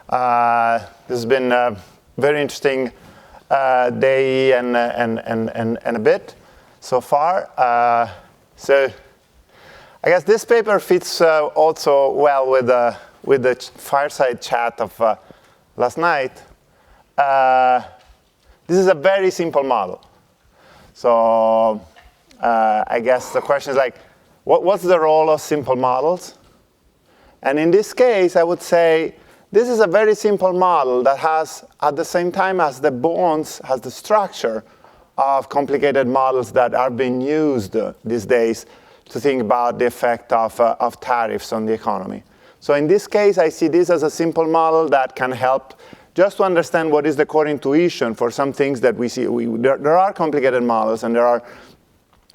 This has been a very interesting day and a bit so far. So I guess this paper fits also well with the fireside chat of last night. This is a very simple model. So I guess the question is like, what's the role of simple models? And in this case, I would say this is a very simple model that has, at the same time as the bones, has the structure of complicated models that are being used these days to think about the effect of tariffs on the economy. So in this case, I see this as a simple model that can help just to understand what is the core intuition for some things that we see. There are complicated models, and there are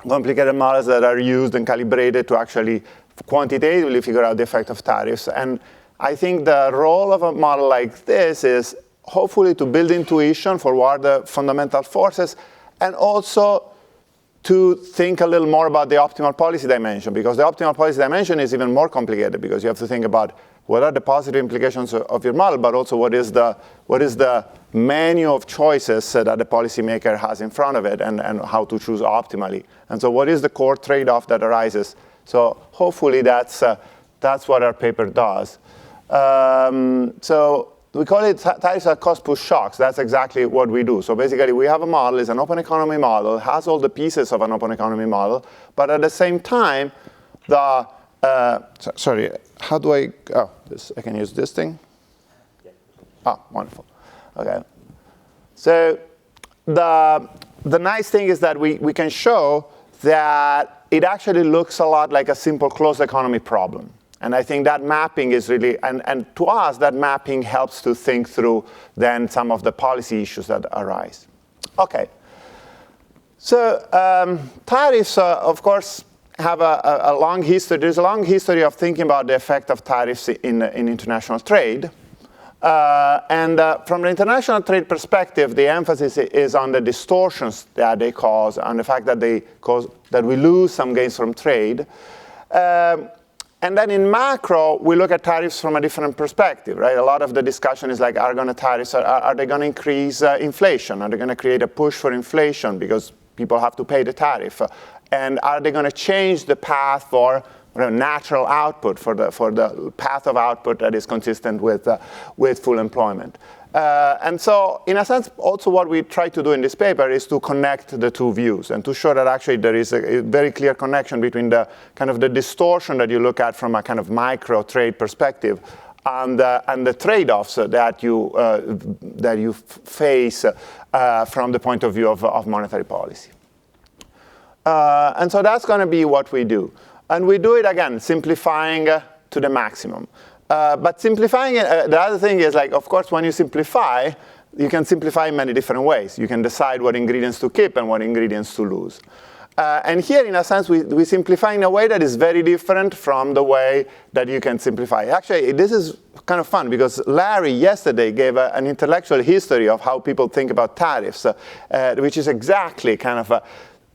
complicated models that are used and calibrated to actually quantitatively figure out the effect of tariffs. And I think the role of a model like this is hopefully to build intuition for what are the fundamental forces, and also to think a little more about the optimal policy dimension, because the optimal policy dimension is even more complicated, because you have to think about what are the positive implications of your model, but also what is the menu of choices that the policymaker has in front of it, and how to choose optimally. And so what is the core trade-off that arises? So hopefully that's what our paper does. So we call it tariffs at cost push shocks. That's exactly what we do. So basically, we have a model, it's an open economy model, has all the pieces of an open economy model, but at the same time, sorry, how do I, I can use this thing? Oh, wonderful. Okay. So the nice thing is that we can show that it actually looks a lot like a simple closed economy problem. And I think that mapping is really, and to us, that mapping helps to think through then some of the policy issues that arise. Okay. So tariffs, of course, have a long history. There's a long history of thinking about the effect of tariffs in international trade. And from the international trade perspective, the emphasis is on the distortions that they cause, on the fact that that we lose some gains from trade. And then in macro, we look at tariffs from a different perspective, right? A lot of the discussion is like, are they going to increase inflation? Are they going to create a push for inflation because people have to pay the tariff? And are they going to change the path for natural output, for the path of output that is consistent with full employment? And so, in a sense, also what we try to do in this paper is to connect the two views and to show that actually there is a very clear connection between the kind of the distortion that you look at from a kind of micro trade perspective and the trade-offs that you face from the point of view of monetary policy. And so that's going to be what we do. And we do it, again, simplifying to the maximum. But simplifying it, the other thing is, like, of course, when you simplify, you can simplify in many different ways. You can decide what ingredients to keep and what ingredients to lose. And here, in a sense, we simplify in a way that is very different from the way that you can simplify. Actually, this is kind of fun, because Larry yesterday gave an intellectual history of how people think about tariffs, which is exactly kind of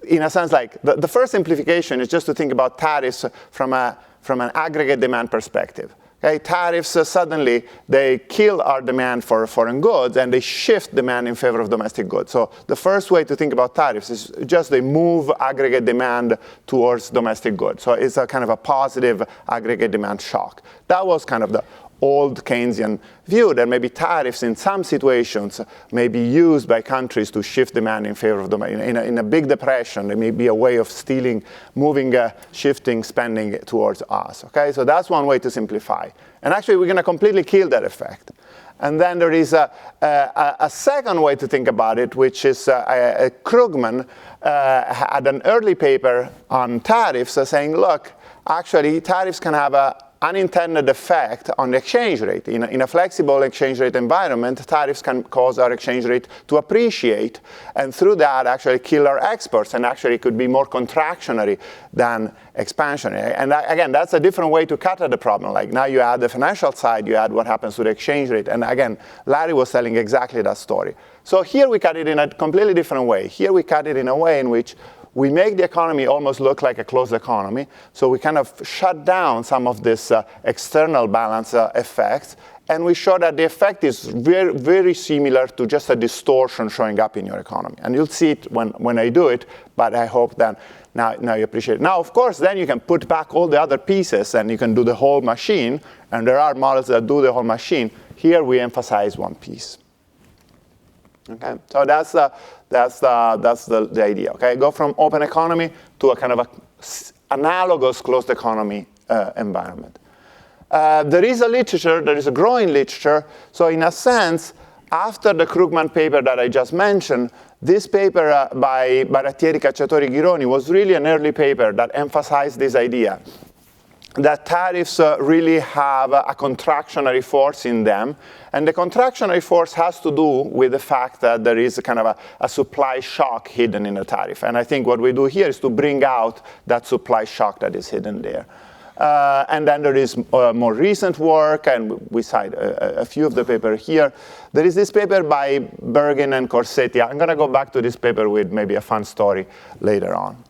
in a sense, like the first simplification is just to think about tariffs from an aggregate demand perspective. Okay? Tariffs, suddenly, they kill our demand for foreign goods, and they shift demand in favor of domestic goods. So the first way to think about tariffs is just they move aggregate demand towards domestic goods. So it's a kind of a positive aggregate demand shock. That was kind of the old Keynesian view, that maybe tariffs in some situations may be used by countries to shift demand in favor of demand. In a big depression, there may be a way of shifting spending towards us. Okay, so that's one way to simplify. And actually, we're going to completely kill that effect. And then there is a second way to think about it, which is Krugman had an early paper on tariffs saying, look, actually, tariffs can have an unintended effect on the exchange rate. In a flexible exchange rate environment, tariffs can cause our exchange rate to appreciate, and through that actually kill our exports, and actually could be more contractionary than expansionary. And again, that's a different way to cut at the problem. Like now you add the financial side, you add what happens to the exchange rate. And again, Larry was telling exactly that story. So here we cut it in a completely different way. Here we cut it in a way in which we make the economy almost look like a closed economy. So we kind of shut down some of this external balance effects. And we show that the effect is very, very similar to just a distortion showing up in your economy. And you'll see it when I do it, but I hope that now you appreciate it. Now, of course, then you can put back all the other pieces, and you can do the whole machine. And there are models that do the whole machine. Here we emphasize one piece. Okay, so that's the idea. Okay, go from open economy to a kind of analogous closed economy environment. There is a literature, there is a growing literature. So in a sense, after the Krugman paper that I just mentioned, this paper by Barattieri, Cacciatori, Ghironi was really an early paper that emphasized this idea that tariffs really have a contractionary force in them. And the contractionary force has to do with the fact that there is a kind of a supply shock hidden in the tariff. And I think what we do here is to bring out that supply shock that is hidden there. And then there is more recent work, and we cite a few of the paper here. There is this paper by Bergin and Corsetti. I'm going to go back to this paper with maybe a fun story later on.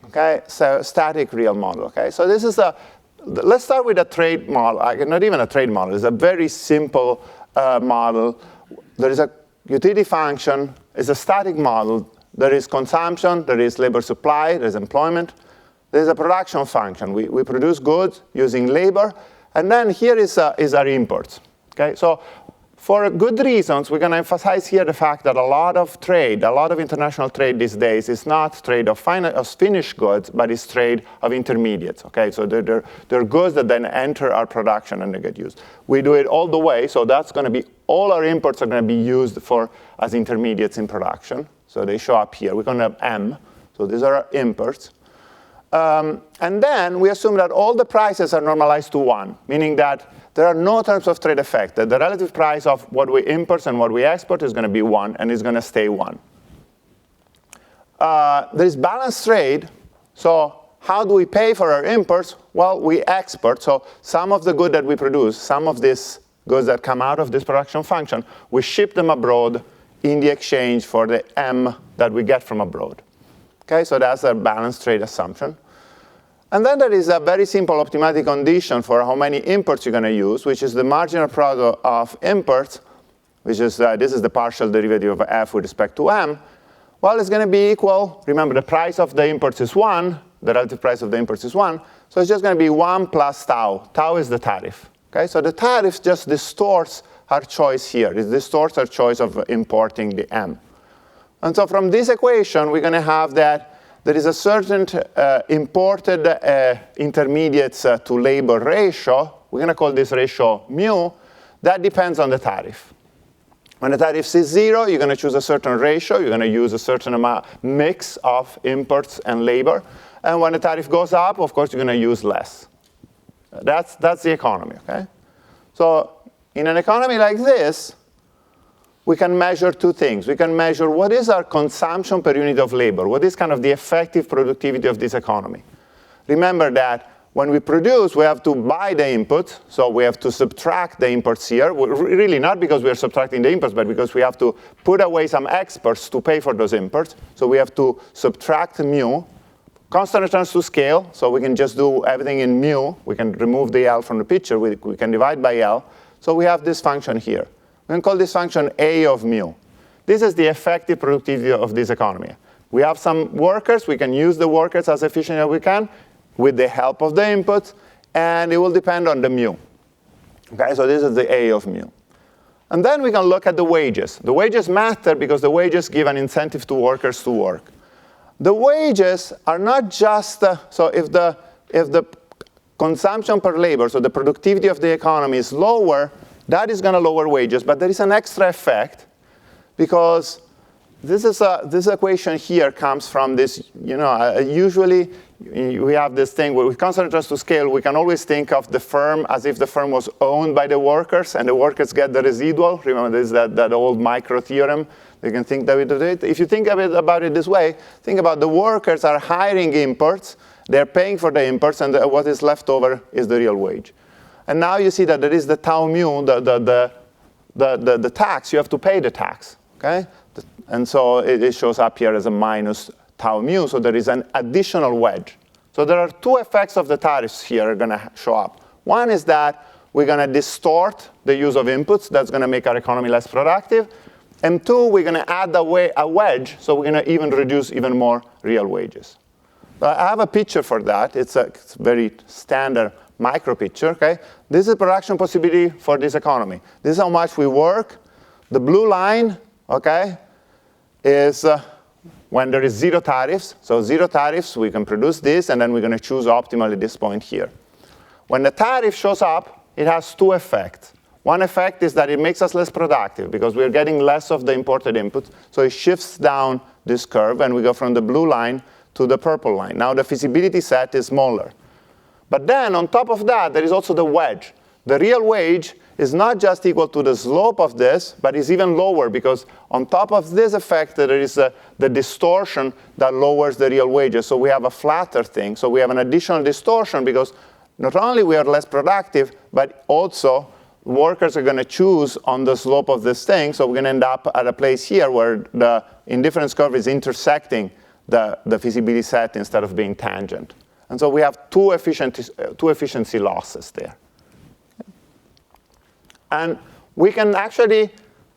Okay, so static real model. Okay, so this is let's start with a trade model. Not even a trade model. It's a very simple model. There is a utility function. It's a static model. There is consumption. There is labor supply. There is employment. There's a production function. We produce goods using labor. And then here is our imports. Okay? So for good reasons, we're going to emphasize here the fact that a lot of trade, a lot of international trade these days is not trade of finished goods, but it's trade of intermediates. Okay? So they're goods that then enter our production and they get used. We do it all the way. So that's going to be, all our imports are going to be used as intermediates in production. So they show up here. We're going to have M. So these are our imports. And then we assume that all the prices are normalized to 1, meaning that there are no terms of trade effect. That the relative price of what we import and what we export is going to be 1, and is going to stay 1. There is balanced trade. So how do we pay for our imports? Well, we export. So some of the good that we produce, some of these goods that come out of this production function, we ship them abroad in the exchange for the M that we get from abroad. Okay, so that's a balanced trade assumption. And then there is a very simple optimality condition for how many imports you're going to use, which is the marginal product of imports, which is, this is the partial derivative of F with respect to M. Well, it's going to be equal. Remember, the price of the imports is 1. The relative price of the imports is 1. So it's just going to be 1 plus tau. Tau is the tariff. Okay, so the tariff just distorts our choice here. It distorts our choice of importing the M. And so from this equation, we're going to have that there is a certain imported intermediates to labor ratio. We're going to call this ratio mu. That depends on the tariff. When the tariff is 0, you're going to choose a certain ratio. You're going to use a certain amount mix of imports and labor. And when the tariff goes up, of course, you're going to use less. That's the economy. Okay? So in an economy like this, we can measure two things. We can measure what is our consumption per unit of labor, what is kind of the effective productivity of this economy. Remember that when we produce, we have to buy the input, so we have to subtract the imports here. Really not because we are subtracting the imports, but because we have to put away some exports to pay for those imports. So we have to subtract mu. Constant returns to scale, so we can just do everything in mu. We can remove the L from the picture. We can divide by L. So we have this function here. We can call this function A of mu. This is the effective productivity of this economy. We have some workers. We can use the workers as efficiently as we can with the help of the inputs, and it will depend on the mu. Okay, so this is the A of mu. And then we can look at the wages. The wages matter because the wages give an incentive to workers to work. The wages are not just, so if the consumption per labor, so the productivity of the economy is lower, that is going to lower wages, but there is an extra effect because this equation here comes from this, usually we have this thing where with constant returns to scale, we can always think of the firm as if the firm was owned by the workers and the workers get the residual. Remember, there's that old micro theorem. You can think of it. If you think about it this way, think about the workers are hiring imports, they're paying for the imports, and what is left over is the real wage. And now you see that there is the tau mu, the tax. You have to pay the tax, okay? And so it shows up here as a minus tau mu, so there is an additional wedge. So there are two effects of the tariffs here are going to show up. One is that we're going to distort the use of inputs. That's going to make our economy less productive. And two, we're going to add a wedge, so we're going to even reduce even more real wages. I have a picture for that. It's a very standard micro picture. Okay? This is production possibility for this economy. This is how much we work. The blue line, okay, is when there is zero tariffs. So zero tariffs, we can produce this, and then we're going to choose optimally this point here. When the tariff shows up, it has two effects. One effect is that it makes us less productive because we're getting less of the imported input. So it shifts down this curve, and we go from the blue line to the purple line. Now the feasibility set is smaller. But then on top of that, there is also the wedge. The real wage is not just equal to the slope of this, but is even lower because on top of this effect, there is the distortion that lowers the real wages. So we have a flatter thing. So we have an additional distortion because not only we are less productive, but also workers are going to choose on the slope of this thing. So we're going to end up at a place here where the indifference curve is intersecting the feasibility set instead of being tangent. And so we have two efficiency losses there. And we can actually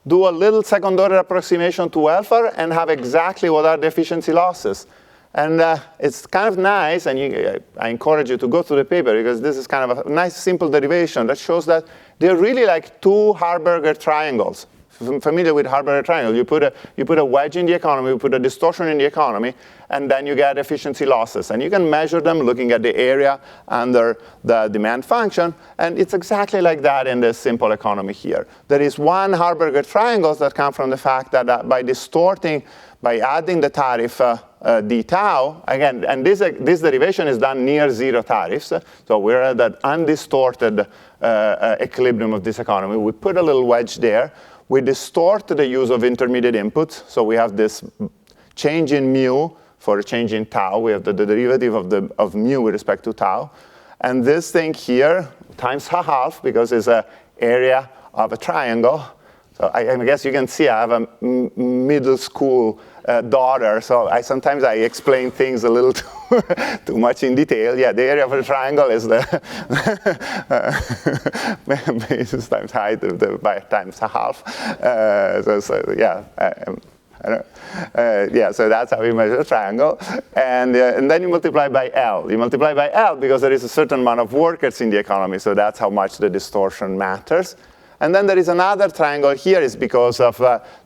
do a little second-order approximation to welfare and have exactly what are the efficiency losses. And it's kind of nice, and I encourage you to go through the paper because this is kind of a nice, simple derivation that shows that they're really like two Harburger triangles. If you're familiar with Harburger triangle, you put a wedge in the economy, you put a distortion in the economy, and then you get efficiency losses. And you can measure them looking at the area under the demand function, and it's exactly like that in this simple economy here. There is one Harburger triangle that comes from the fact that by adding the tariff d tau, again, and this derivation is done near zero tariffs, so we're at that undistorted equilibrium of this economy. We put a little wedge there. We distort the use of intermediate inputs, so we have this change in mu for a change in tau. We have the derivative of mu with respect to tau. And this thing here times half because it's an area of a triangle. So I guess you can see I have a middle school daughter, so sometimes I explain things a little too much in detail. Yeah, the area of a triangle is the basis times height by times half. So that's how we measure a triangle. And then you multiply by L. You multiply by L because there is a certain amount of workers in the economy, so that's how much the distortion matters. And then there is another triangle here is because of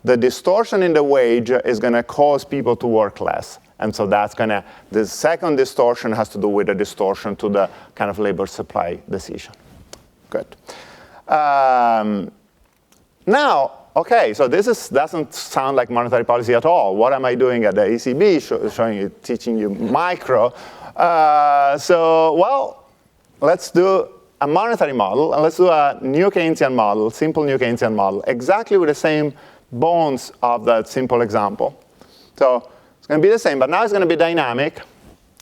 the distortion in the wage is going to cause people to work less. And so the second distortion has to do with the distortion to the kind of labor supply decision. Good. Now, okay, so this doesn't sound like monetary policy at all. What am I doing at the ECB, teaching you micro? Let's do a monetary model, and let's do a new Keynesian model, simple new Keynesian model, exactly with the same bones of that simple example. So it's going to be the same, but now it's going to be dynamic.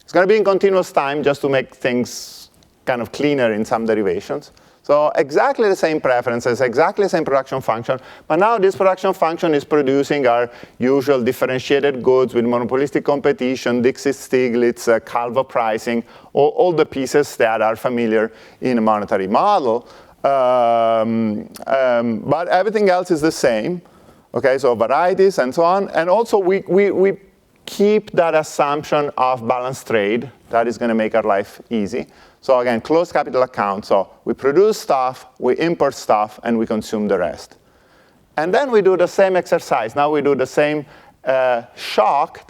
It's going to be in continuous time just to make things kind of cleaner in some derivations. So exactly the same preferences, exactly the same production function, but now this production function is producing our usual differentiated goods with monopolistic competition, Dixit-Stiglitz, Calvo pricing, all the pieces that are familiar in a monetary model. But everything else is the same. Okay, so varieties and so on. And also we keep that assumption of balanced trade. That is going to make our life easy. So again, closed capital account. So we produce stuff, we import stuff, and we consume the rest. And then we do the same exercise. Now we do the same shock.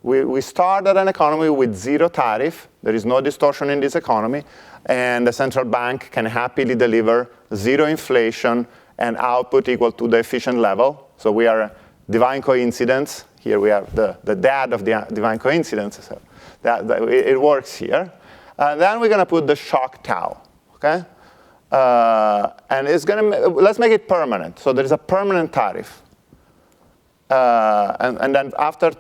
We start at an economy with zero tariff. There is no distortion in this economy. And the central bank can happily deliver zero inflation and output equal to the efficient level. So we are a divine coincidence. Here we have the dad of the divine coincidence. So it works here. Then we're going to put the shock tau, okay? And let's make it permanent. So there is a permanent tariff. And then after,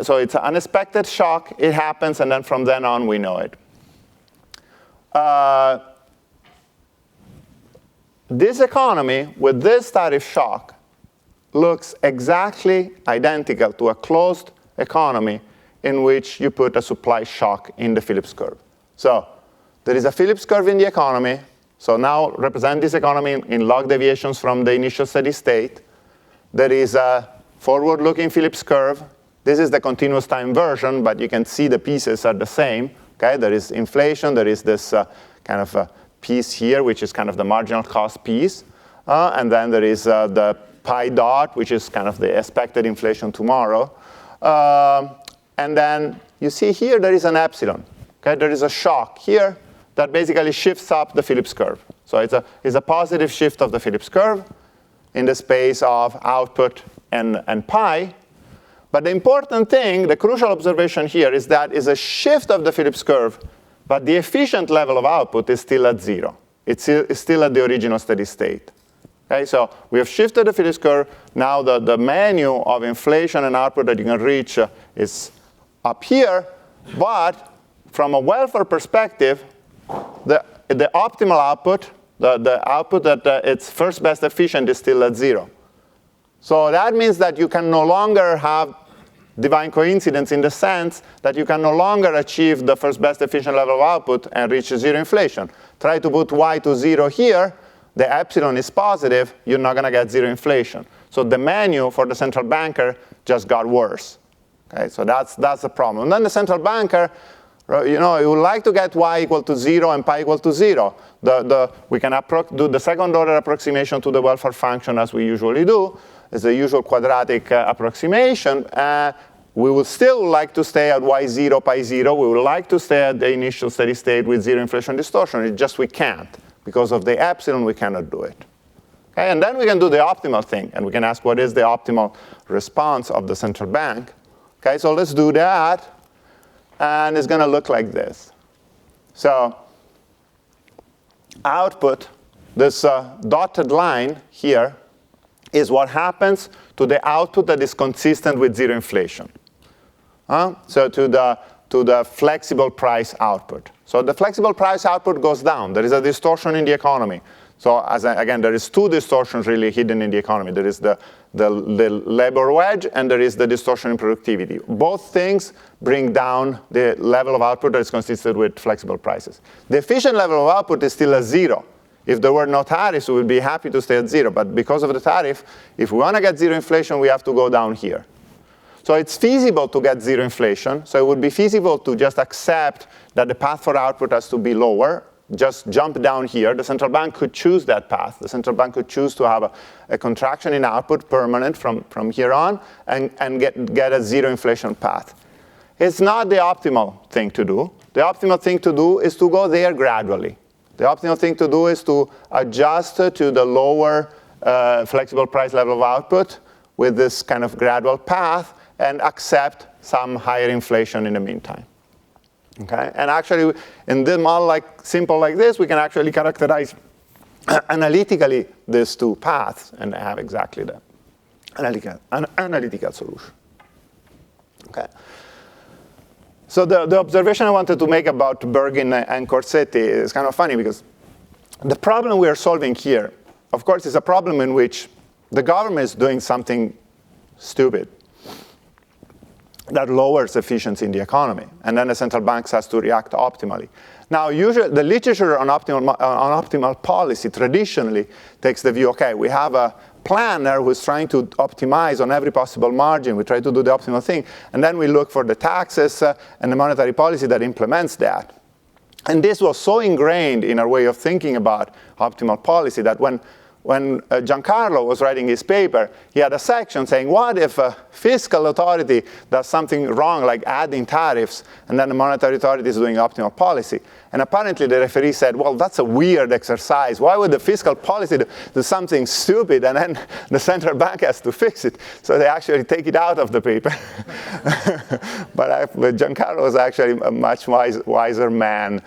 so it's an unexpected shock, it happens, and then from then on we know it. This economy with this tariff shock looks exactly identical to a closed economy in which you put a supply shock in the Phillips curve. So there is a Phillips curve in the economy. So now represent this economy in log deviations from the initial steady state. There is a forward-looking Phillips curve. This is the continuous time version, but you can see the pieces are the same. Okay, there is inflation. There is this kind of piece here, which is kind of the marginal cost piece. And then there is the pi dot, which is kind of the expected inflation tomorrow. And then you see here there is an epsilon. Okay, there is a shock here that basically shifts up the Phillips curve. So it's a positive shift of the Phillips curve in the space of output and pi. But the important thing, the crucial observation here is that is a shift of the Phillips curve, but the efficient level of output is still at 0. It's still at the original steady state. Okay, so we have shifted the Phillips curve. Now the menu of inflation and output that you can reach is up here. But from a welfare perspective, the optimal output, the output that its first best efficient is still at 0. So that means that you can no longer have divine coincidence in the sense that you can no longer achieve the first best efficient level of output and reach 0 inflation. Try to put y to 0 here. The epsilon is positive. You're not going to get 0 inflation. So the menu for the central banker just got worse. Okay, so that's the problem. And then the central banker, you would like to get y equal to 0 and pi equal to 0. We can do the second order approximation to the welfare function as we usually do. It's the usual quadratic approximation. We would still like to stay at y0, pi 0. We would like to stay at the initial steady state with 0 inflation distortion. It's just we can't. Because of the epsilon, we cannot do it. Okay, and then we can do the optimal thing. And we can ask what is the optimal response of the central bank. Okay, so let's do that. And it's going to look like this. So output, this dotted line here, is what happens to the output that is consistent with 0 inflation. So to the flexible price output. So the flexible price output goes down. There is a distortion in the economy. So again, there is two distortions really hidden in the economy. There is the labor wedge, and there is the distortion in productivity. Both things bring down the level of output that is consistent with flexible prices. The efficient level of output is still at 0. If there were no tariffs, we would be happy to stay at 0. But because of the tariff, if we want to get 0 inflation, we have to go down here. So it's feasible to get 0 inflation. So it would be feasible to just accept that the path for output has to be lower. Just jump down here. The central bank could choose that path. The central bank could choose to have a contraction in output permanent from here on and get a 0 inflation path. It's not the optimal thing to do. The optimal thing to do is to go there gradually. The optimal thing to do is to adjust to the lower flexible price level of output with this kind of gradual path and accept some higher inflation in the meantime. Okay? And actually, in the model simple like this, we can actually characterize analytically these two paths and have exactly the analytical solution. Okay. So the observation I wanted to make about Bergin and Corsetti is kind of funny because the problem we are solving here, of course, is a problem in which the government is doing something stupid that lowers efficiency in the economy, and then the central bank has to react optimally. Now, usually the literature on optimal policy traditionally takes the view, okay, we have a planner who's trying to optimize on every possible margin. We try to do the optimal thing, and then we look for the taxes and the monetary policy that implements that. And this was so ingrained in our way of thinking about optimal policy that when Giancarlo was writing his paper, he had a section saying, what if a fiscal authority does something wrong, like adding tariffs, and then the monetary authority is doing optimal policy? And apparently the referee said, well, that's a weird exercise. Why would the fiscal policy do something stupid, and then the central bank has to fix it? So they actually take it out of the paper. But Giancarlo was actually a much wiser man.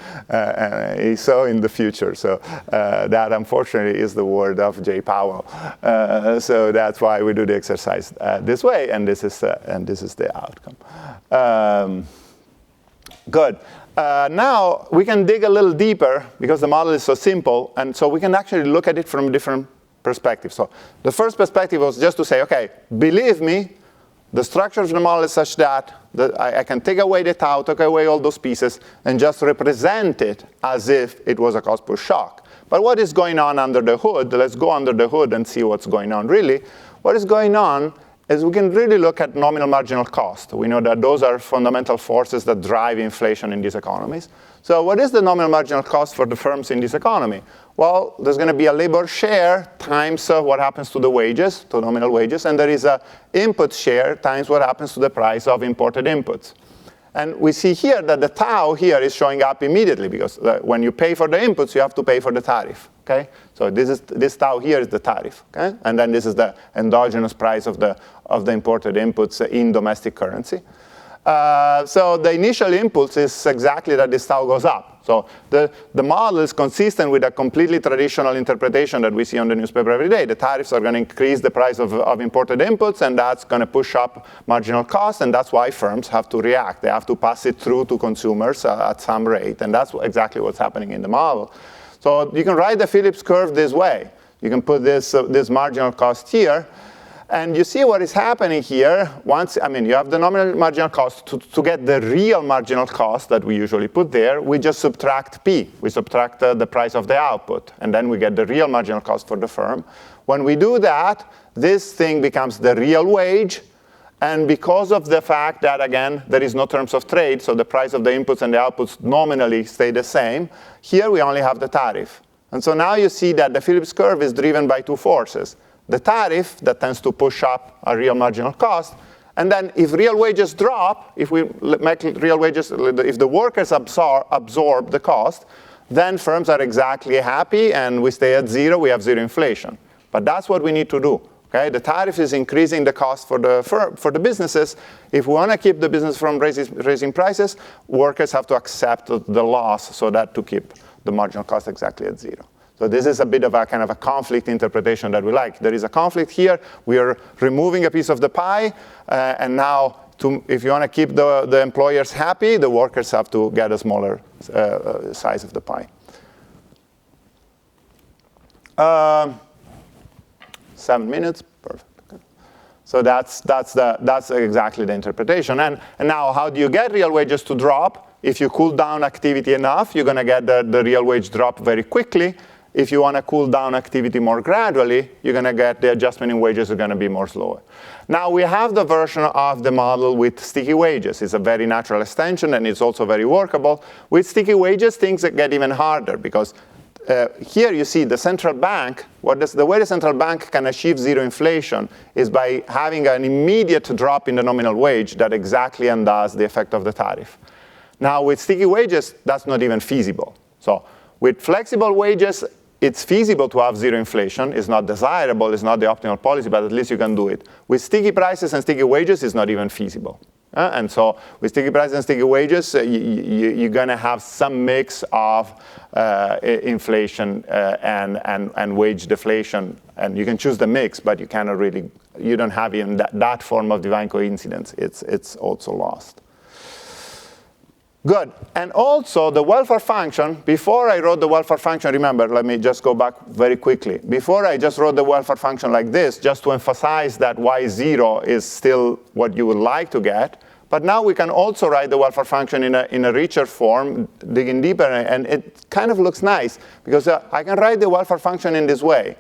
He saw in the future. So that, unfortunately, is the word of Jay Powell. So that's why we do the exercise this way, and this is the outcome. Good. Now we can dig a little deeper because the model is so simple, and so we can actually look at it from different perspectives. So the first perspective was just to say, okay, believe me, the structure of the model is such that I can take away the tau, take away all those pieces, and just represent it as if it was a cost push shock. But what is going on under the hood? Let's go under the hood and see what's going on really. What is going on is we can really look at nominal marginal cost. We know that those are fundamental forces that drive inflation in these economies. So what is the nominal marginal cost for the firms in this economy? Well, there's going to be a labor share times what happens to the wages, to nominal wages, and there is a input share times what happens to the price of imported inputs. And we see here that the tau here is showing up immediately because when you pay for the inputs, you have to pay for the tariff. Okay? So this tau here is the tariff. Okay? And then this is the endogenous price of the imported inputs in domestic currency. So the initial impulse is exactly that this tau goes up. So the model is consistent with a completely traditional interpretation that we see on the newspaper every day. The tariffs are going to increase the price of imported inputs, and that's going to push up marginal costs, and that's why firms have to react. They have to pass it through to consumers at some rate, and that's exactly what's happening in the model. So you can write the Phillips curve this way. You can put this marginal cost here. And you see what is happening here. You have the nominal marginal cost. To get the real marginal cost that we usually put there, we just subtract P. We subtract the price of the output. And then we get the real marginal cost for the firm. When we do that, this thing becomes the real wage. And because of the fact that, again, there is no terms of trade, so the price of the inputs and the outputs nominally stay the same, here we only have the tariff. And so now you see that the Phillips curve is driven by two forces. The tariff that tends to push up a real marginal cost, and then if real wages drop, if we make real wages, if the workers absorb the cost, then firms are exactly happy and we stay at zero, we have zero inflation. But that's what we need to do. Okay? The tariff is increasing the cost for the businesses. If we want to keep the business from raising prices, workers have to accept the loss so that to keep the marginal cost exactly at zero. So this is a bit of a kind of a conflict interpretation that we like. There is a conflict here. We are removing a piece of the pie. And now, if you want to keep the employers happy, the workers have to get a smaller size of the pie. 7 minutes. Perfect. Okay. So that's exactly the interpretation. And now, how do you get real wages to drop? If you cool down activity enough, you're going to get the real wage drop very quickly. If you want to cool down activity more gradually, you're going to get the adjustment in wages are going to be more slower. Now we have the version of the model with sticky wages. It's a very natural extension, and it's also very workable. With sticky wages, things get even harder because here you see the central bank. The way the central bank can achieve zero inflation is by having an immediate drop in the nominal wage that exactly undoes the effect of the tariff. Now with sticky wages, that's not even feasible. So with flexible wages, it's feasible to have zero inflation. It's not desirable. It's not the optimal policy, but at least you can do it. With sticky prices and sticky wages, it's not even feasible. And so with sticky prices and sticky wages, you're going to have some mix of inflation and wage deflation. And you can choose the mix, but you cannot really, you don't have even that form of divine coincidence. It's also lost. Good. And also the welfare function, before I wrote the welfare function, remember, let me just go back very quickly. Before I just wrote the welfare function like this, just to emphasize that y0 is still what you would like to get. But now we can also write the welfare function in a richer form, digging deeper, and it kind of looks nice, because I can write the welfare function in this way.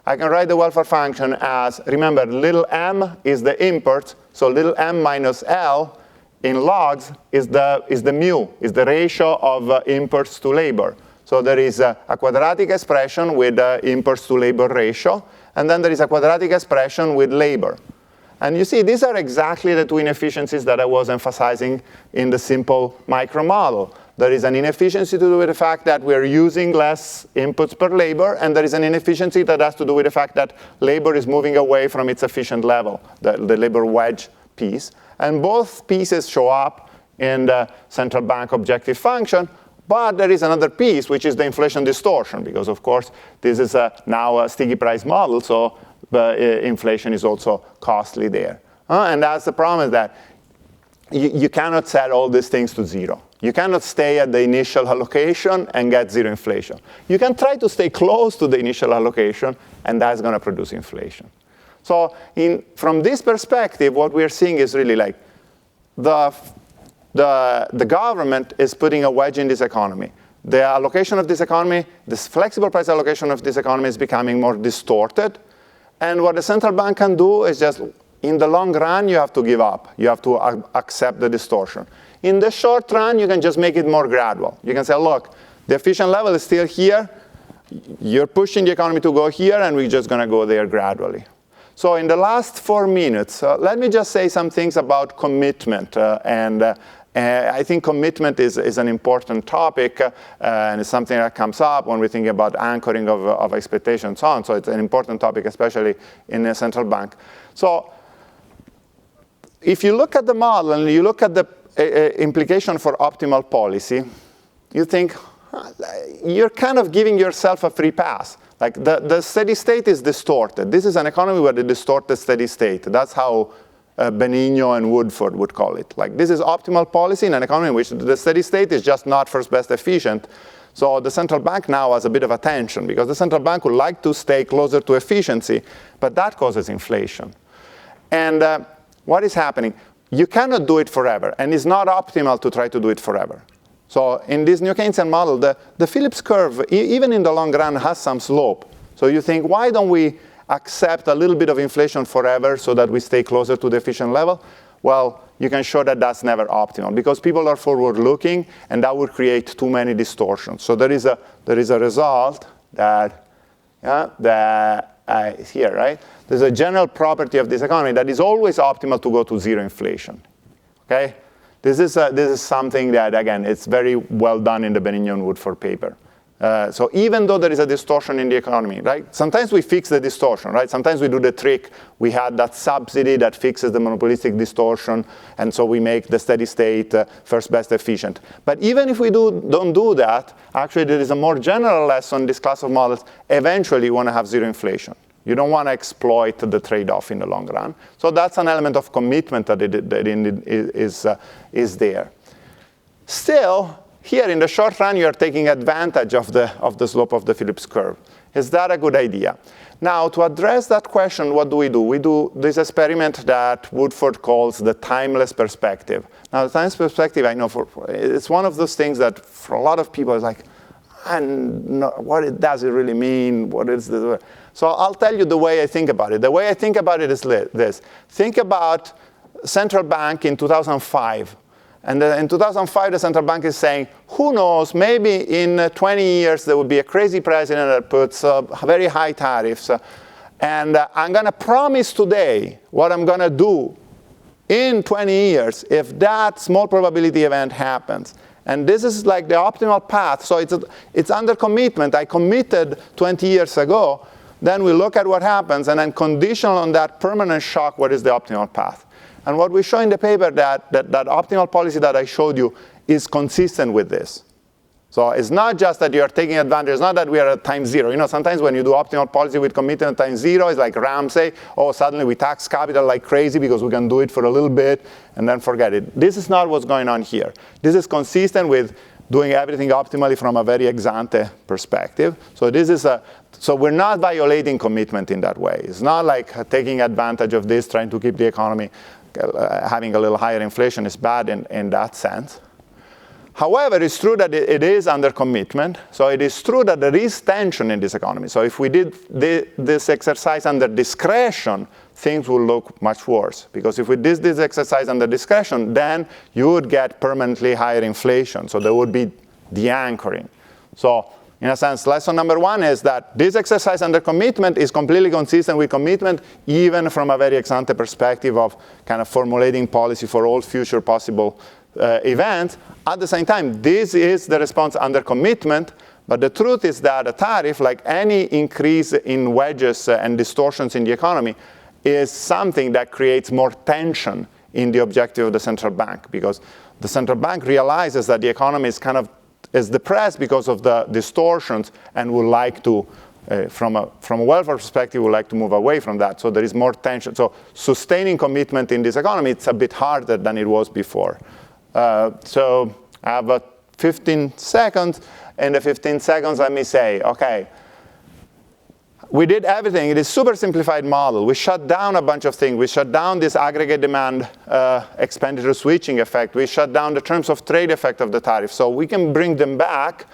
I can write the welfare function as, remember, little m is the import, so little m minus L in logs is the mu, is the ratio of imports to labor. So there is a quadratic expression with imports to labor ratio, and then there is a quadratic expression with labor. And you see, these are exactly the two inefficiencies that I was emphasizing in the simple micro model. There is an inefficiency to do with the fact that we're using less inputs per labor, and there is an inefficiency that has to do with the fact that labor is moving away from its efficient level, the labor wedge piece. And both pieces show up in the central bank objective function, but there is another piece, which is the inflation distortion, because of course, this is now a sticky price model, so inflation is also costly there. And that's the problem, is that you cannot set all these things to zero. You cannot stay at the initial allocation and get zero inflation. You can try to stay close to the initial allocation, and that's going to produce inflation. So from this perspective, what we're seeing is really like the government is putting a wedge in this economy. The allocation of this economy, this flexible price allocation of this economy is becoming more distorted. And what the central bank can do is just, in the long run, you have to give up. You have to accept the distortion. In the short run, you can just make it more gradual. You can say, look, the efficient level is still here. You're pushing the economy to go here, and we're just going to go there gradually. So in the last 4 minutes, let me just say some things about commitment. I think commitment is an important topic, and it's something that comes up when we think about anchoring of expectations and so on. So it's an important topic, especially in a central bank. So if you look at the model and you look at the implication for optimal policy, you think you're kind of giving yourself a free pass. Like the steady state is distorted. This is an economy with a distorted steady state. That's how Benigno and Woodford would call it. Like, this is optimal policy in an economy in which the steady state is just not first best efficient. So the central bank now has a bit of a tension, because the central bank would like to stay closer to efficiency, but that causes inflation. And what is happening? You cannot do it forever, and it's not optimal to try to do it forever. So in this new Keynesian model, the Phillips curve, even in the long run, has some slope. So you think, why don't we accept a little bit of inflation forever so that we stay closer to the efficient level? Well, you can show that that's never optimal, because people are forward-looking, and that would create too many distortions. So there is a result that is here, right? There's a general property of this economy that is always optimal to go to zero inflation. Okay, this is something that, again, it's very well done in the Benigno and Woodford paper. So even though there is a distortion in the economy, right? Sometimes we fix the distortion, right? Sometimes we do the trick. We had that subsidy that fixes the monopolistic distortion, and so we make the steady state first best efficient. But even if we don't do that, actually there is a more general lesson in this class of models. Eventually you want to have zero inflation. You don't want to exploit the trade-off in the long run. So that's an element of commitment that is there. Still, here in the short run, you are taking advantage of the slope of the Phillips curve. Is that a good idea? Now, to address that question, what do? We do this experiment that Woodford calls the timeless perspective. Now, the timeless perspective, I know, it's one of those things that for a lot of people is like, what does it really mean? What is this? So I'll tell you the way I think about it. The way I think about it is this. Think about central bank in 2005. And in 2005, the central bank is saying, who knows, maybe in 20 years there will be a crazy president that puts very high tariffs. And I'm going to promise today what I'm going to do in 20 years if that small probability event happens. And this is like the optimal path. So it's under commitment. I committed 20 years ago. Then we look at what happens, and then conditional on that permanent shock, what is the optimal path? And what we show in the paper, that optimal policy that I showed you is consistent with this. So it's not just that you're taking advantage. It's not that we are at time zero. You know, sometimes when you do optimal policy with commitment at time zero, it's like Ramsey. Oh, suddenly we tax capital like crazy because we can do it for a little bit and then forget it. This is not what's going on here. This is consistent with doing everything optimally from a very ex ante perspective. So this is so we're not violating commitment in that way. It's not like taking advantage of this, trying to keep the economy having a little higher inflation is bad in that sense. However, it's true that it is under commitment. So it is true that there is tension in this economy. So if we did this exercise under discretion, things will look much worse. Because if we did this exercise under discretion, then you would get permanently higher inflation. So there would be de-anchoring. So in a sense, lesson number one is that this exercise under commitment is completely consistent with commitment, even from a very ex-ante perspective of kind of formulating policy for all future possible events. At the same time, this is the response under commitment, but the truth is that a tariff, like any increase in wedges and distortions in the economy, is something that creates more tension in the objective of the central bank, because the central bank realizes that the economy is depressed because of the distortions and would like to, from a welfare perspective, would like to move away from that. So there is more tension. So sustaining commitment in this economy, it's a bit harder than it was before. So I have about 15 seconds. In the 15 seconds, let me say, okay, we did everything. It is super simplified model. We shut down a bunch of things. We shut down this aggregate demand expenditure switching effect. We shut down the terms of trade effect of the tariff. So we can bring them back.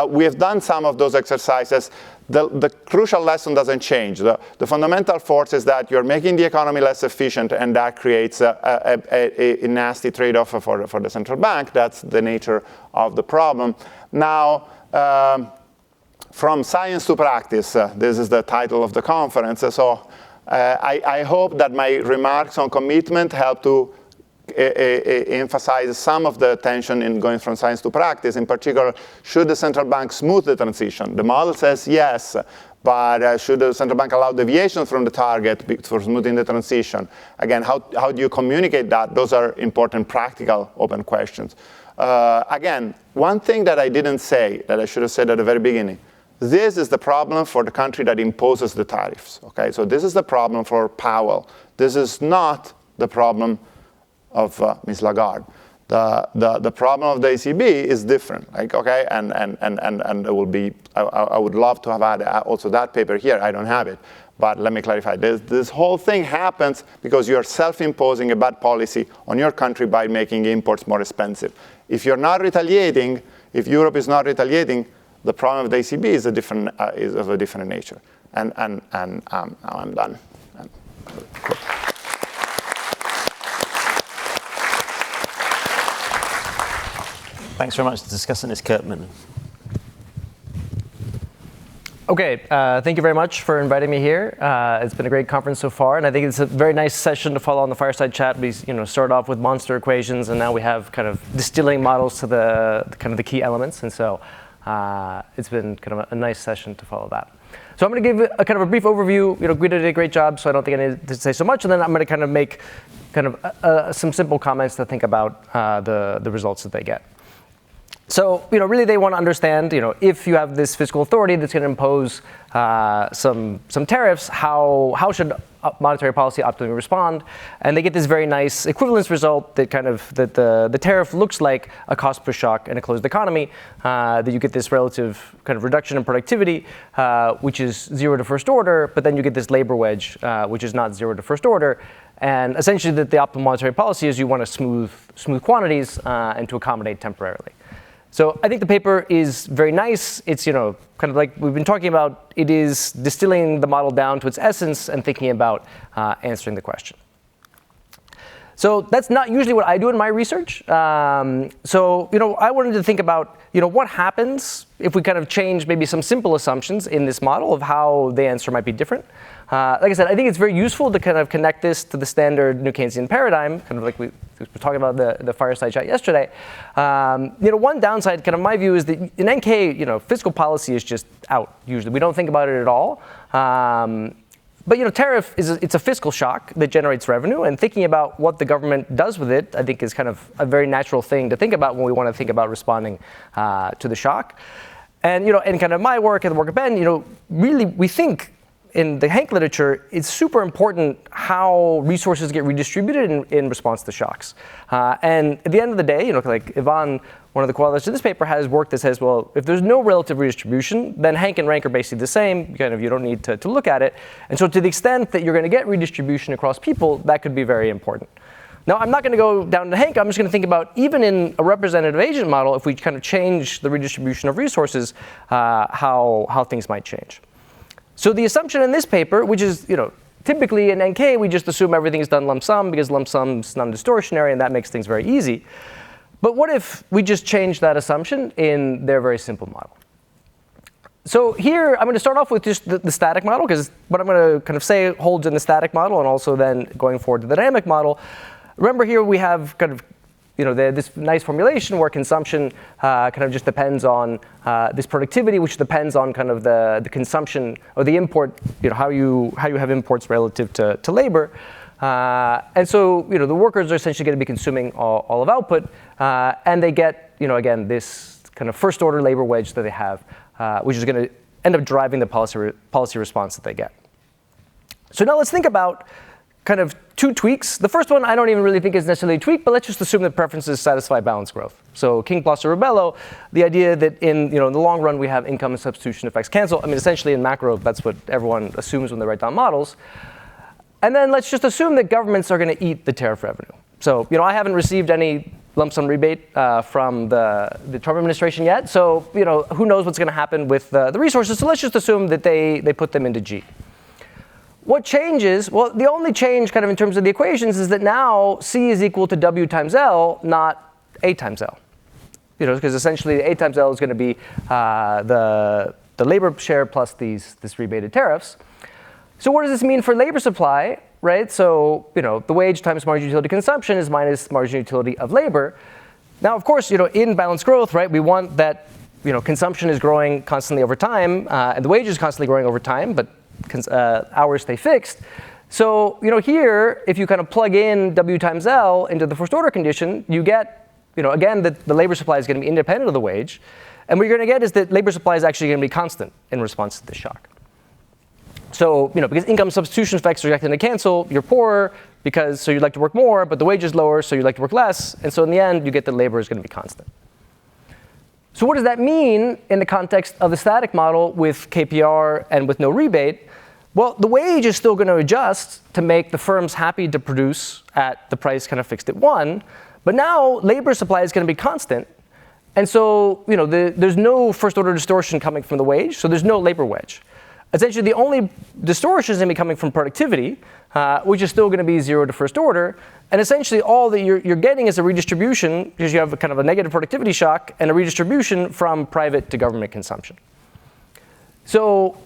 We have done some of those exercises. The crucial lesson doesn't change. The fundamental force is that you're making the economy less efficient, and that creates a nasty trade-off for the central bank. That's the nature of the problem. Now, from science to practice, this is the title of the conference. So I hope that my remarks on commitment help to emphasize some of the tension in going from science to practice. In particular, should the central bank smooth the transition? The model says yes, but should the central bank allow deviations from the target for smoothing the transition? Again, how do you communicate that? Those are important practical open questions. Again, one thing that I didn't say, that I should have said at the very beginning, this is the problem for the country that imposes the tariffs. Okay, so this is the problem for Powell. This is not the problem of Ms. Lagarde. The problem of the ECB is different. Like, okay, and it will be. I would love to have had also that paper here. I don't have it, but let me clarify. This whole thing happens because you are self-imposing a bad policy on your country by making imports more expensive. If you're not retaliating, if Europe is not retaliating, the problem of the ECB is of a different nature. And now I'm done. Thanks very much. The discussant is Kurtman. Okay, thank you very much for inviting me here. It's been a great conference so far, and I think it's a very nice session to follow on the fireside chat. We started off with monster equations, and now we have kind of distilling models to the key elements, and so it's been kind of a nice session to follow that. So I'm going to give a kind of a brief overview. Guido did a great job, so I don't think I need to say so much, and then I'm going to kind of make kind of some simple comments to think about the results that they get. So, really they want to understand, if you have this fiscal authority that's going to impose some tariffs, how should monetary policy optimally respond? And they get this very nice equivalence result that that the tariff looks like a cost push shock in a closed economy, that you get this relative kind of reduction in productivity, which is zero to first order, but then you get this labor wedge, which is not zero to first order. And essentially that the optimal monetary policy is you want to smooth quantities and to accommodate temporarily. So I think the paper is very nice. It's, kind of like we've been talking about, it is distilling the model down to its essence and thinking about answering the question. So that's not usually what I do in my research. So I wanted to think about, what happens if we kind of change maybe some simple assumptions in this model of how the answer might be different. Like I said, I think it's very useful to kind of connect this to the standard New Keynesian paradigm, kind of like we were talking about the fireside chat yesterday. One downside, kind of my view, is that in NK, fiscal policy is just out usually. We don't think about it at all. But tariff it's a fiscal shock that generates revenue, and thinking about what the government does with it, I think, is kind of a very natural thing to think about when we want to think about responding to the shock. And in kind of my work and the work of Ben, really we think in the Hank literature, it's super important how resources get redistributed in response to shocks. And at the end of the day, like Ivan, one of the co-authors of this paper, has work that says, well, if there's no relative redistribution, then Hank and rank are basically the same. You don't need to look at it. And so to the extent that you're going to get redistribution across people, that could be very important. Now, I'm not going to go down to Hank. I'm just going to think about, even in a representative agent model, if we kind of change the redistribution of resources, how things might change. So the assumption in this paper, which is, typically in NK, we just assume everything is done lump sum because lump sum's non-distortionary, and that makes things very easy. But what if we just change that assumption in their very simple model? So here, I'm going to start off with just the static model, because what I'm going to kind of say holds in the static model, and also then going forward to the dynamic model. Remember here we have kind of this nice formulation where consumption kind of just depends on this productivity, which depends on kind of the consumption or the import, how you have imports relative to labor. And so the workers are essentially going to be consuming all of output, and they get again this kind of first order labor wedge that they have, which is going to end up driving the policy response that they get. So now let's think about kind of two tweaks. The first one I don't even really think is necessarily a tweak, but let's just assume that preferences satisfy balanced growth. So King plus or Ribello, the idea that in the long run we have income and substitution effects cancel. I mean, essentially in macro, that's what everyone assumes when they write down models. And then let's just assume that governments are going to eat the tariff revenue. So I haven't received any lump sum rebate from the Trump administration yet. So who knows what's going to happen with the resources. So let's just assume that they put them into G. What changes? Well, the only change kind of in terms of the equations is that now C is equal to W times L, not A times L. Because essentially A times L is going to be the labor share plus this rebated tariffs. So what does this mean for labor supply, right? So the wage times marginal utility consumption is minus marginal utility of labor. Now, of course, in balanced growth, right, we want that consumption is growing constantly over time, and the wage is constantly growing over time, but hours stay fixed. So here, if you kind of plug in W times L into the first order condition, you get again that the labor supply is going to be independent of the wage, and what you're going to get is that labor supply is actually going to be constant in response to this shock. So because income substitution effects are reacting to cancel, you're poorer so you'd like to work more, but the wage is lower, so you'd like to work less, and so in the end you get that labor is going to be constant. So what does that mean in the context of the static model with KPR and with no rebate? Well, the wage is still going to adjust to make the firms happy to produce at the price kind of fixed at 1. But now labor supply is going to be constant. And so there's no first order distortion coming from the wage. So there's no labor wedge. Essentially, the only distortion is going to be coming from productivity, which is still going to be 0 to first order. And essentially, all that you're getting is a redistribution, because you have a kind of a negative productivity shock, and a redistribution from private to government consumption. So,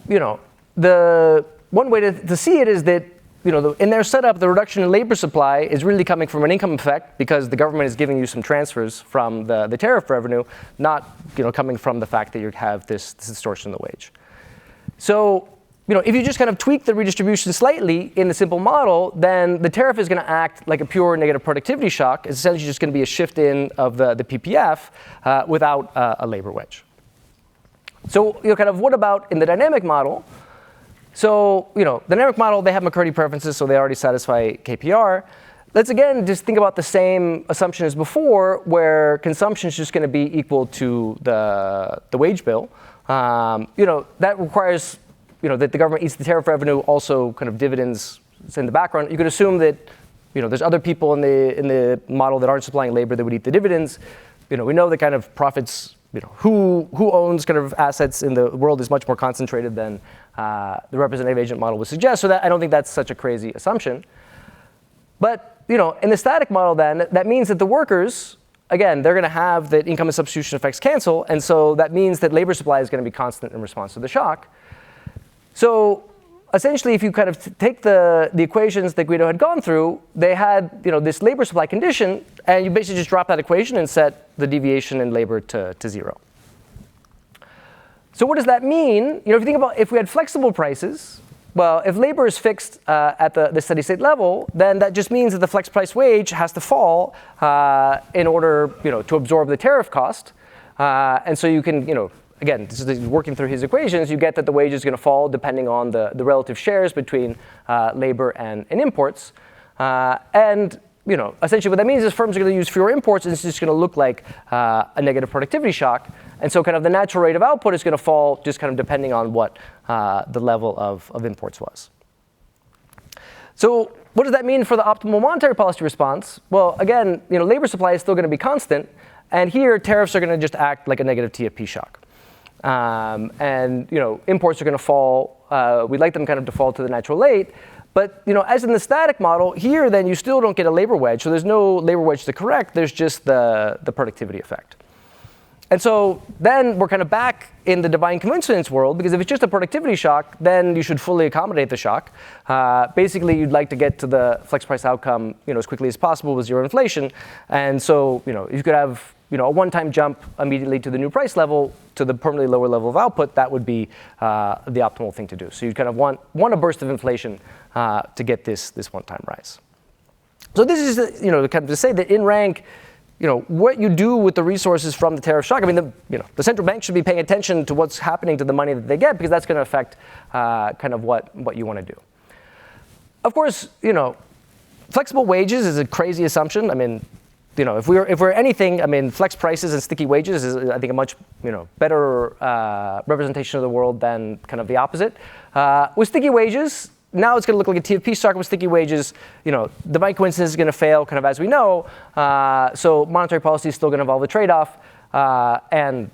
the one way to see it is that, in their setup, the reduction in labor supply is really coming from an income effect, because the government is giving you some transfers from the tariff revenue, not, coming from the fact that you have this distortion in the wage. So, if you just kind of tweak the redistribution slightly in the simple model, then the tariff is going to act like a pure negative productivity shock. It's essentially just going to be a shift in of the PPF without a labor wedge. So, kind of what about in the dynamic model? So, the dynamic model, they have McCurdy preferences, so they already satisfy KPR. Let's again just think about the same assumption as before, where consumption is just going to be equal to the wage bill. That requires that the government eats the tariff revenue, also kind of dividends in the background. You could assume that there's other people in the model that aren't supplying labor that would eat the dividends. We know that kind of profits, who owns kind of assets in the world is much more concentrated than the representative agent model would suggest. So that I don't think that's such a crazy assumption. But in the static model, then that means that the workers, again, they're going to have that income and substitution effects cancel, and so that means that labor supply is going to be constant in response to the shock. So essentially, if you kind of take the equations that Guido had gone through, they had this labor supply condition, and you basically just drop that equation and set the deviation in labor to 0. So what does that mean? If you think about if we had flexible prices, well, if labor is fixed at the steady state level, then that just means that the flex price wage has to fall in order to absorb the tariff cost. And so you can, again, this is working through his equations, you get that the wage is going to fall depending on the relative shares between labor and imports. And essentially what that means is firms are going to use fewer imports, and it's just going to look like a negative productivity shock. And so kind of the natural rate of output is going to fall just kind of depending on what the level of imports was. So what does that mean for the optimal monetary policy response? Well, again, labor supply is still going to be constant, and here tariffs are going to just act like a negative TFP shock. And imports are going to fall. We'd like them kind of to fall to the natural rate. But as in the static model, here then you still don't get a labor wedge. So there's no labor wedge to correct. There's just the productivity effect. And so then we're kind of back in the divine coincidence world, because if it's just a productivity shock, then you should fully accommodate the shock. Basically, you'd like to get to the flex price outcome as quickly as possible with zero inflation. And so you could have a one-time jump immediately to the new price level, to the permanently lower level of output. That would be the optimal thing to do. So you kind of want a burst of inflation to get this one-time rise. So this is kind of to say that in rank, what you do with the resources from the tariff shock. I mean, the central bank should be paying attention to what's happening to the money that they get, because that's going to affect kind of what you want to do. Of course, flexible wages is a crazy assumption. I mean, if we're anything, I mean, flex prices and sticky wages is, I think, a much better representation of the world than kind of the opposite. With sticky wages, now it's going to look like a TFP stock with sticky wages. The bank coincidence is going to fail, kind of as we know. So monetary policy is still going to involve a trade-off. And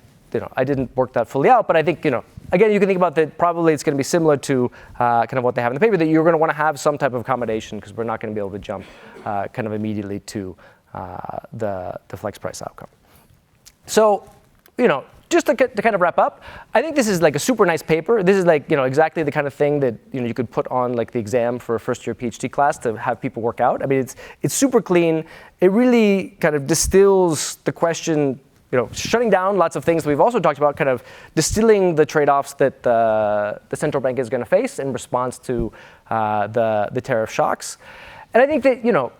I didn't work that fully out, but I think again, you can think about that. Probably it's going to be similar to kind of what they have in the paper, that you're going to want to have some type of accommodation because we're not going to be able to jump kind of immediately to the flex price outcome. So, just to kind of wrap up, I think this is like a super nice paper. This is like, exactly the kind of thing that, you could put on like the exam for a first year PhD class to have people work out. I mean, it's super clean. It really kind of distills the question, shutting down lots of things that we've also talked about, kind of distilling the trade-offs that the central bank is going to face in response to the tariff shocks. And I think that,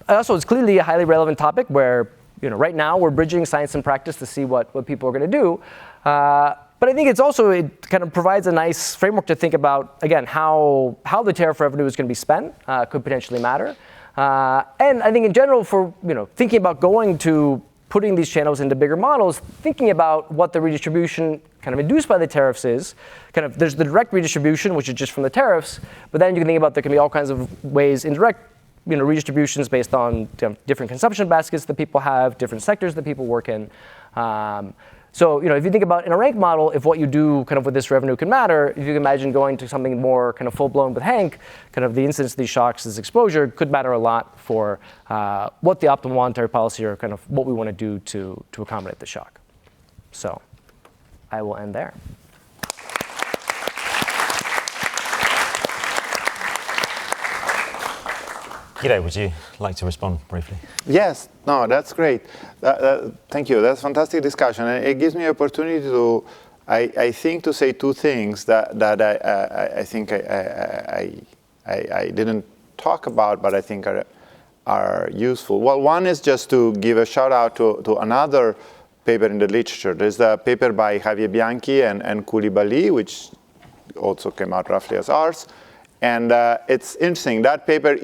also it's clearly a highly relevant topic where, right now we're bridging science and practice to see what people are going to do. But I think it kind of provides a nice framework to think about, again, how the tariff revenue is going to be spent could potentially matter. And I think in general for, thinking about going to putting these channels into bigger models, thinking about what the redistribution kind of induced by the tariffs is. Kind of there's the direct redistribution, which is just from the tariffs, but then you can think about there can be all kinds of ways, indirect redistributions based on different consumption baskets that people have, different sectors that people work in. So if you think about in a rank model, if what you do kind of with this revenue can matter, if you can imagine going to something more kind of full-blown with Hank, kind of the incidence of these shocks, this exposure could matter a lot for what the optimal monetary policy or kind of what we want to do to accommodate the shock. So I will end there. Guido, would you like to respond briefly? Yes, no, that's great. Thank you. That's a fantastic discussion. And it gives me opportunity to, I think, to say two things that I think I didn't talk about, but I think are useful. Well, one is just to give a shout out to another paper in the literature. There's a paper by Javier Bianchi and Koulibaly, which also came out roughly as ours. And it's interesting. That paper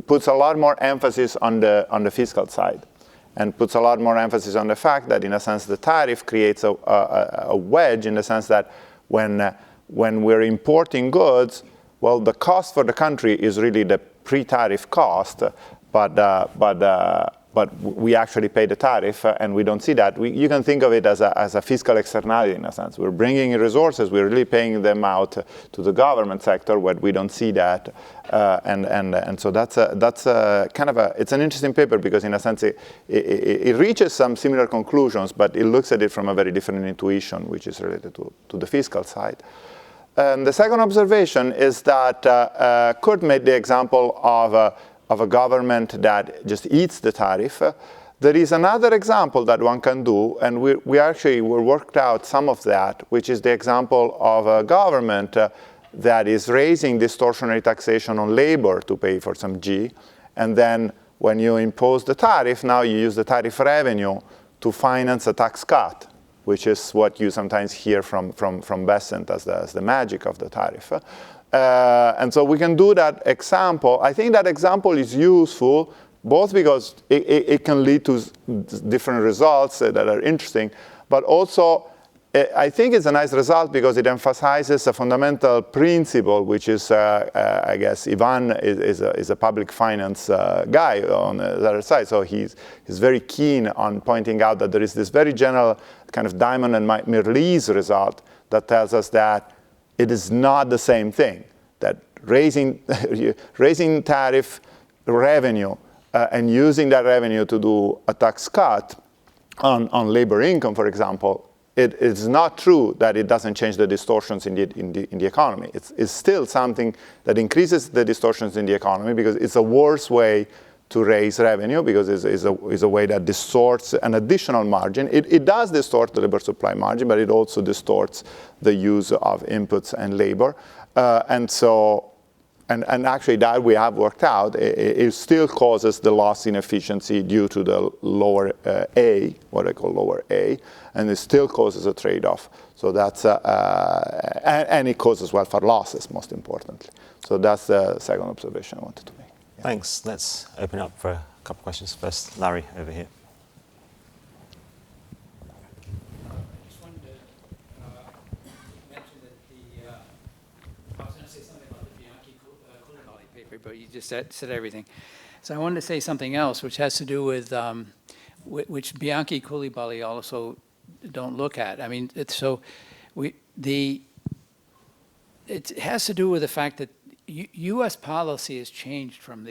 puts a lot more emphasis on the fiscal side, and puts a lot more emphasis on the fact that, in a sense, the tariff creates a wedge in the sense that when we're importing goods, well, the cost for the country is really the pre-tariff cost, but we actually pay the tariff, and we don't see that. You can think of it as a fiscal externality in a sense. We're bringing in resources, we're really paying them out to the government sector, where we don't see that, and so that's kind of it's an interesting paper because in a sense it reaches some similar conclusions, but it looks at it from a very different intuition, which is related to the fiscal side. And the second observation is that Kurt made the example of a government that just eats the tariff. There is another example that one can do, and we worked out some of that, which is the example of a government that is raising distortionary taxation on labor to pay for some G, and then when you impose the tariff, now you use the tariff revenue to finance a tax cut, which is what you sometimes hear from Besant as the magic of the tariff. And so we can do that example. I think that example is useful, both because it can lead to different results that are interesting, but also I think it's a nice result because it emphasizes a fundamental principle, which is, I guess, Ivan is a public finance guy on the other side, so he's very keen on pointing out that there is this very general kind of Diamond and Mirrlees result that tells us that it is not the same thing, that raising tariff revenue and using that revenue to do a tax cut on labor income, for example, it is not true that it doesn't change the distortions in the economy. It's still something that increases the distortions in the economy because it's a worse way to raise revenue because it's a way that distorts an additional margin. It does distort the labor supply margin, but it also distorts the use of inputs and labor. And actually that we have worked out, it still causes the loss in efficiency due to the lower A, what I call lower A, and it still causes a trade-off. So that's, and it causes welfare losses, most importantly. So that's the second observation I wanted to make. Thanks. Let's open up for a couple of questions. First, Larry, over here. I just wanted to mention that I was going to say something about the Bianchi-Coulibaly paper, but you just said everything. So I wanted to say something else, which has to do with, which Bianchi-Coulibaly also don't look at. I mean, it has to do with the fact that U.S. policy has changed from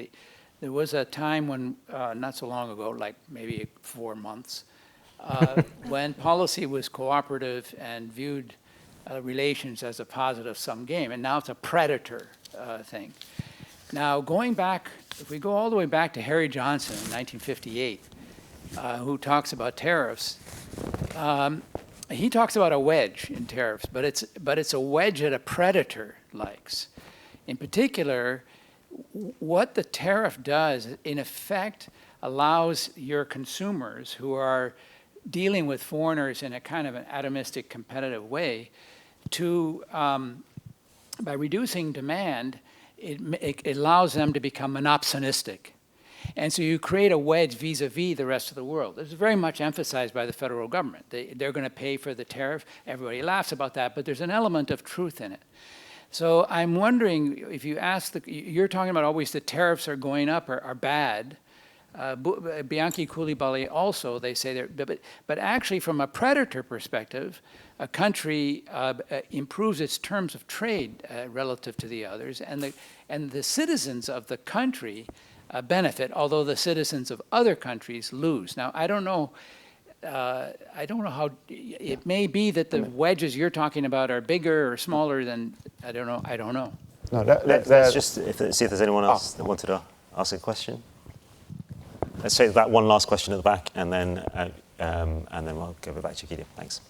there was a time when, not so long ago, like maybe 4 months, when policy was cooperative and viewed relations as a positive sum game, and now it's a predator thing. Now, going back, if we go all the way back to Harry Johnson in 1958, who talks about tariffs, he talks about a wedge in tariffs, but it's a wedge that a predator likes. In particular, what the tariff does, in effect, allows your consumers who are dealing with foreigners in a kind of an atomistic competitive way to, by reducing demand, it allows them to become monopsonistic. And so you create a wedge vis-a-vis the rest of the world. This is very much emphasized by the federal government. They're going to pay for the tariff. Everybody laughs about that, but there's an element of truth in it. So I'm wondering if you ask, you're talking about always the tariffs are going up or are bad. Bianchi-Coulibaly also, they say they're, but actually from a predator perspective, a country improves its terms of trade relative to the others, and the citizens of the country benefit, although the citizens of other countries lose. Now, I don't know how, it may be that the wedges you're talking about are bigger or smaller than, I don't know. No, let's just see if there's anyone else that wanted to ask a question. Let's take that one last question at the back, and then we'll go back to Guido. Thanks.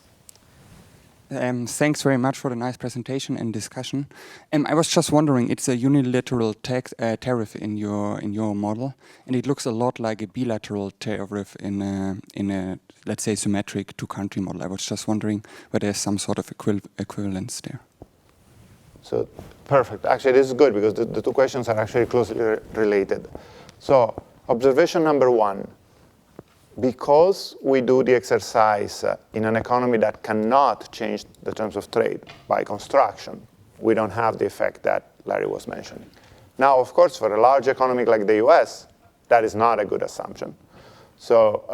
Thanks very much for the nice presentation and discussion. I was just wondering, it's a unilateral tariff in your model, and it looks a lot like a bilateral tariff in a let's say symmetric two-country model. I was just wondering whether there's some sort of equivalence there. So perfect. Actually, this is good because the two questions are actually closely related. So observation number one. Because we do the exercise in an economy that cannot change the terms of trade by construction, we don't have the effect that Larry was mentioning. Now, of course, for a large economy like the US, that is not a good assumption. So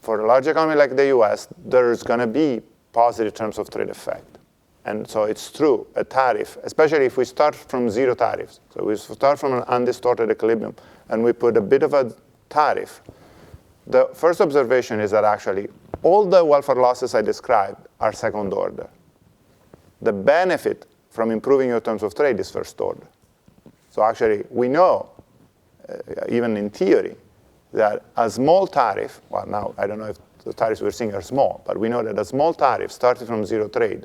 for a large economy like the US, there's going to be positive terms of trade effect. And so it's true, a tariff, especially if we start from zero tariffs. So we start from an undistorted equilibrium, and we put a bit of a tariff. The first observation is that actually all the welfare losses I described are second order. The benefit from improving your terms of trade is first order. So actually we know, even in theory, that a small tariff, well now I don't know if the tariffs we're seeing are small, but we know that a small tariff starting from zero trade,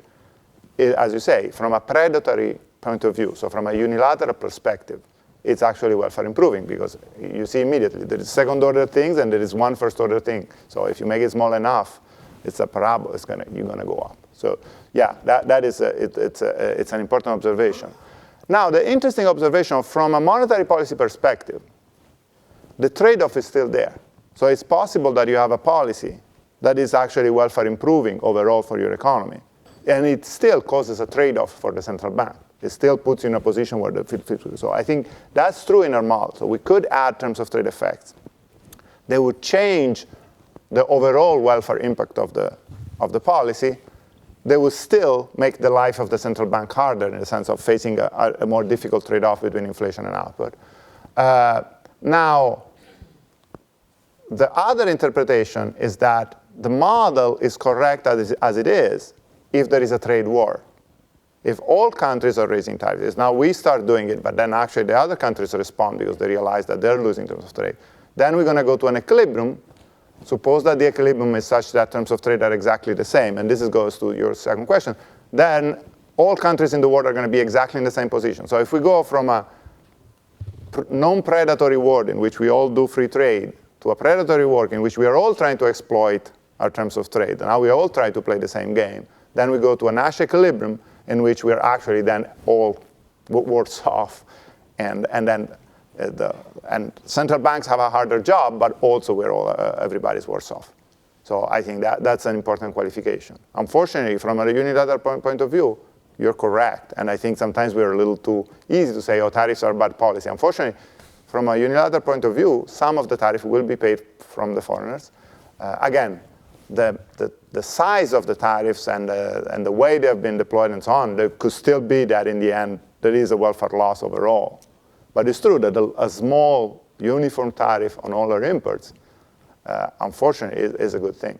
is, as you say, from a predatory point of view, so from a unilateral perspective, it's actually welfare improving because you see immediately there is second order things and there is one first order thing. So if you make it small enough, it's a parabola. You're gonna go up. So yeah, that is it's an important observation. Now the interesting observation from a monetary policy perspective, the trade-off is still there. So it's possible that you have a policy that is actually welfare improving overall for your economy, and it still causes a trade-off for the central bank. It still puts you in a position where so I think that's true in our model. So we could add terms of trade effects. They would change the overall welfare impact of the policy. They would still make the life of the central bank harder in the sense of facing a more difficult trade-off between inflation and output. Now, the other interpretation is that the model is correct as it is if there is a trade war. If all countries are raising tariffs, now we start doing it, but then actually the other countries respond because they realize that they're losing terms of trade. Then we're going to go to an equilibrium. Suppose that the equilibrium is such that terms of trade are exactly the same, and this goes to your second question. Then all countries in the world are going to be exactly in the same position. So if we go from a non-predatory world in which we all do free trade to a predatory world in which we are all trying to exploit our terms of trade, and now we all try to play the same game, then we go to a Nash equilibrium in which we are actually then all worse off And then and central banks have a harder job, but also everybody's worse off. So I think that's an important qualification. Unfortunately, from a unilateral point of view, you're correct. And I think sometimes we're a little too easy to say, oh, tariffs are bad policy. Unfortunately, from a unilateral point of view, some of the tariff will be paid from the foreigners. Again, the size of the tariffs and the way they have been deployed and so on, there could still be that in the end there is a welfare loss overall. But it's true that a small uniform tariff on all our imports, unfortunately, is a good thing.